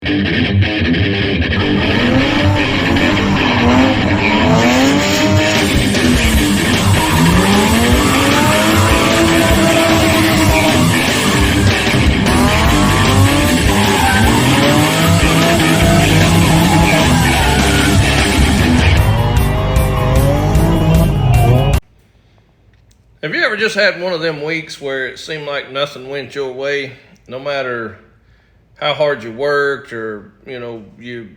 Have you ever just had one of them weeks where it seemed like nothing went your way, no matter how hard you worked, or you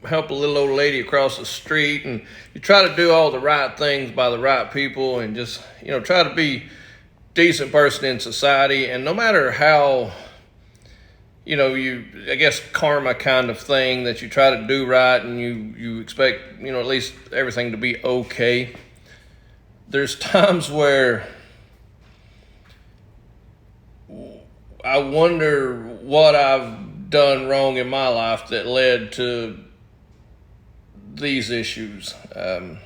help a little old lady across the street and you try to do all the right things by the right people and just try to be a decent person in society, and no matter how I guess karma kind of thing, that you try to do right and you expect at least everything to be okay. There's times where I wonder what I've done wrong in my life that led to these issues. Yeah,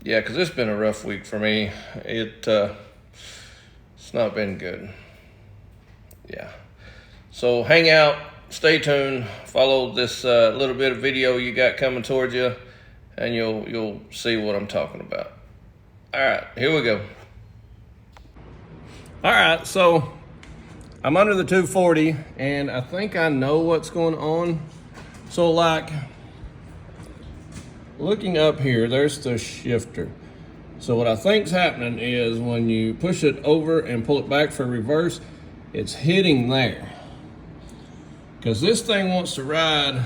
because it's been a rough week for me. It's not been good. Yeah. So hang out, stay tuned, follow this little bit of video you got coming towards you, and you'll see what I'm talking about. All right, here we go. All right, so I'm under the 240, and I think I know what's going on. So, like, looking up here, there's the shifter. So what I think's happening is when you push it over and pull it back for reverse, it's hitting there. Because this thing wants to ride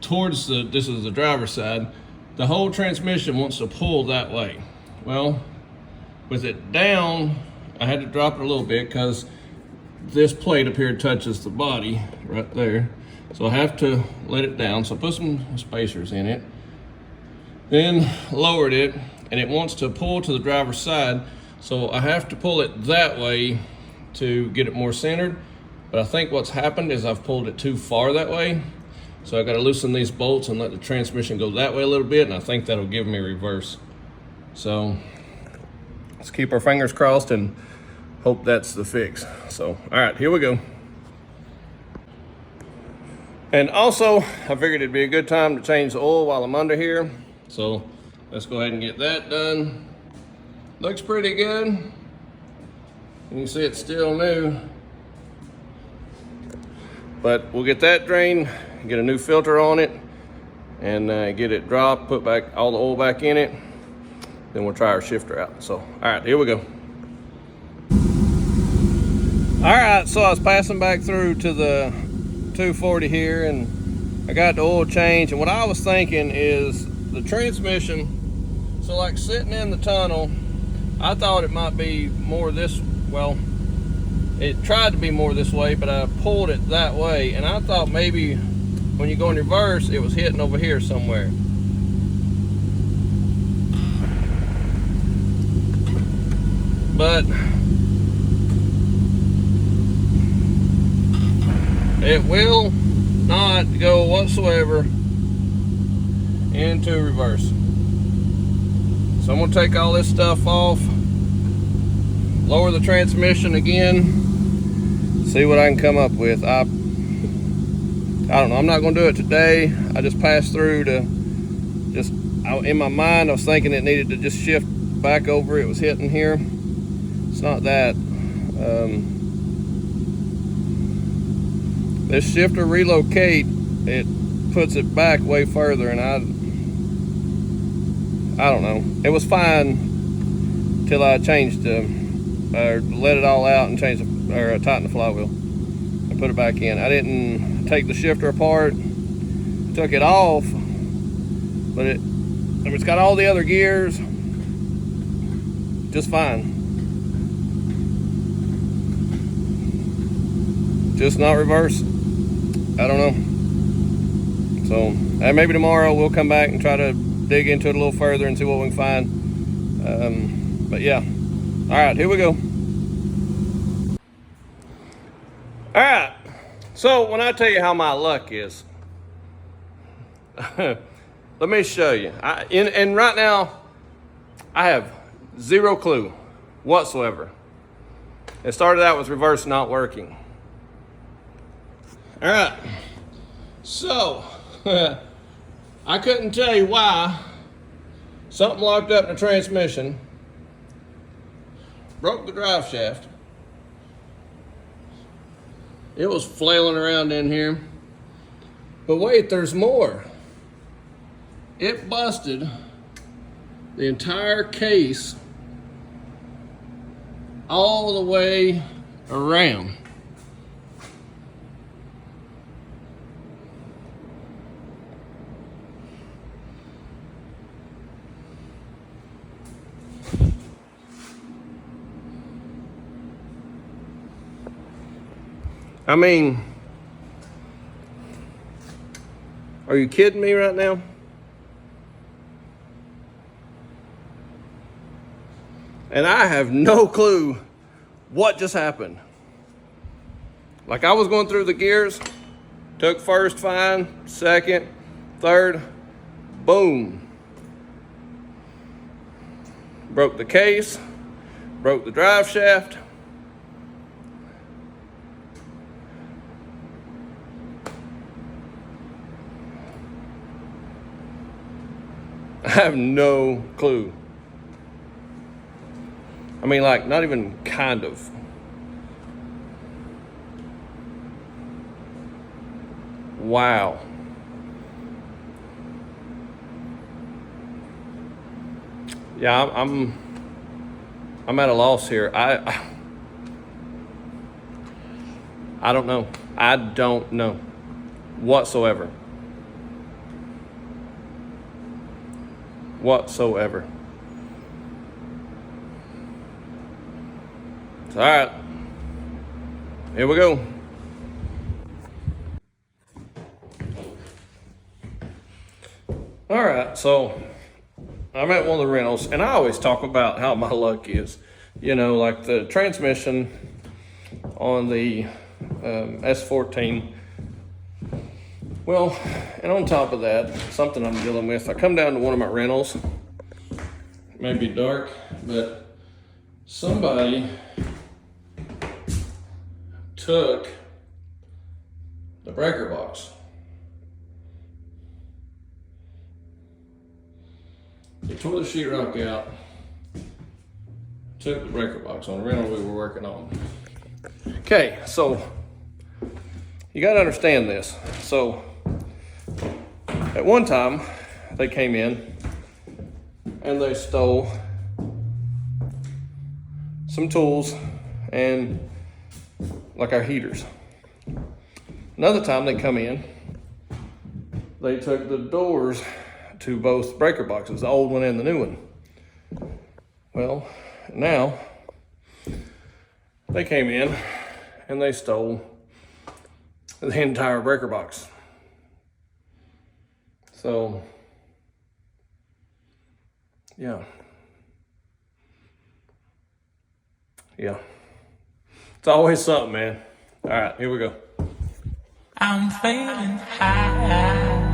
towards this is the driver's side. The whole transmission wants to pull that way. Well, with it down, I had to drop it a little bit because this plate up here touches the body right there. So I have to let it down. So I put some spacers in it, then lowered it, and it wants to pull to the driver's side. So I have to pull it that way to get it more centered. But I think what's happened is I've pulled it too far that way. So I got to loosen these bolts and let the transmission go that way a little bit, and I think that'll give me reverse. So let's keep our fingers crossed and hope that's the fix. So, all right, here we go. And also, I figured it'd be a good time to change the oil while I'm under here. So let's go ahead and get that done. Looks pretty good. You can see it's still new. But we'll get that drained, get a new filter on it, and get it dropped, put back all the oil back in it. Then we'll try our shifter out. So, all right, here we go. All right, so I was passing back through to the 240 here, and I got the oil change. And what I was thinking is the transmission, so like sitting in the tunnel, I thought it might be more this, well, it tried to be more this way, but I pulled it that way, and I thought maybe when you go in reverse, it was hitting over here somewhere. But it will not go whatsoever into reverse. So I'm gonna take all this stuff off, lower the transmission again, see what I can come up with. I don't know, I'm not gonna do it today. I just passed through to in my mind, I was thinking it needed to just shift back over. It was hitting here. It's not that. This shifter relocate, it puts it back way further, and I don't know. It was fine till I changed let it all out and changed tightened the flywheel and put it back in. I didn't take the shifter apart, took it off, but it's got all the other gears just fine. Just not reverse. I don't know. So maybe tomorrow we'll come back and try to dig into it a little further and see what we can find. But yeah. All right, here we go. All right. So when I tell you how my luck is, let me show you. And right now, I have zero clue whatsoever. It started out with reverse not working. All right, so I couldn't tell you why something locked up in the transmission, broke the drive shaft. It was flailing around in here. But wait, there's more. It busted the entire case all the way around. I mean, are you kidding me right now? And I have no clue what just happened. Like, I was going through the gears, took first fine, second, third, boom. Broke the case, broke the drive shaft. I have no clue. I mean, like, not even kind of. Wow. Yeah, I'm at a loss here. I don't know. I don't know whatsoever. Whatsoever. All right, here we go. All right, so I'm at one of the rentals, and I always talk about how my luck is. You know, like the transmission on the S14. Well, and on top of that, something I'm dealing with, I come down to one of my rentals. It may be dark, but somebody took the breaker box. They tore the sheetrock out, took the breaker box on the rental we were working on. Okay, so you gotta understand this. So at one time, they came in and they stole some tools and like our heaters. Another time they come in, they took the doors to both breaker boxes, the old one and the new one. Well, now they came in and they stole the entire breaker box. So, yeah. It's always something, man. All right, here we go. I'm feeling high.